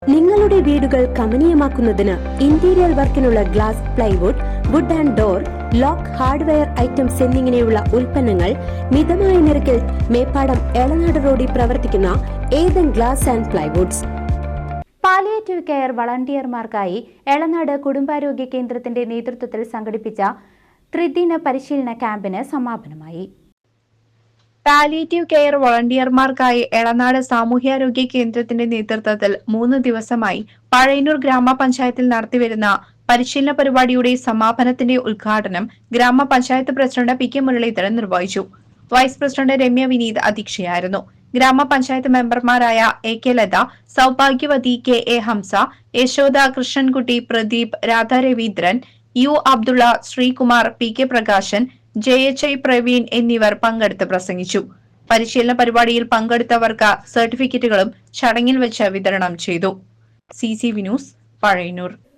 നിങ്ങളുടെ വീടുകൾ കമനീയമാക്കുന്നതിന് ഇന്റീരിയർ വർക്കിനുള്ള glass, plywood, wood and door, lock, hardware items എന്നിങ്ങനെയുള്ള ഉൽപ്പന്നങ്ങൾ മിതമായ നിരക്കിൽ മേപ്പാടം എളനാട് റോഡിൽ പ്രവർത്തിക്കുന്ന Ethan glass and plywoods. Palliative care വളണ്ടിയർമാർക്കായി എളനാട് കുടുംബാരോഗ്യ കേന്ദ്രത്തിന്റെ നേതൃത്വത്തിൽ സംഘടിപ്പിച്ച ത്രിദിന പരിശീലന ക്യാമ്പിന് സമാപനമായി. പാലിയേറ്റീവ് കെയർ വളണ്ടിയർമാർക്കായി എളനാട് സാമൂഹ്യാരോഗ്യ കേന്ദ്രത്തിന്റെ നേതൃത്വത്തിൽ 3 ദിവസമായി പഴയന്നൂർ ഗ്രാമപഞ്ചായത്തിൽ നടത്തിവരുന്ന പരിശീലന പരിപാടിയുടെ സമാപനത്തിന്റെ ഉദ്ഘാടനം ഗ്രാമപഞ്ചായത്ത് പ്രസിഡന്റ് പി കെ മുരളീധരൻ നിർവഹിച്ചു. വൈസ് പ്രസിഡന്റ് രമ്യ വിനീത് അധ്യക്ഷയായിരുന്നു. ഗ്രാമപഞ്ചായത്ത് മെമ്പർമാരായ A K Latha, Soubhagyavathi, K A Hamsa, Yashoda, Krishnankutty, Pradeep, Radha Raveendran, U Abdulla, Sreekumar, P K Prakashan, JHI Praveen എന്നിവർ പങ്കെടുത്ത് പ്രസംഗിച്ചു. പരിശീലന പരിപാടിയിൽ പങ്കെടുത്തവർക്ക് സർട്ടിഫിക്കറ്റുകളും ചടങ്ങിൽ വെച്ച് വിതരണം ചെയ്തു. CCV news, Pazhayannur.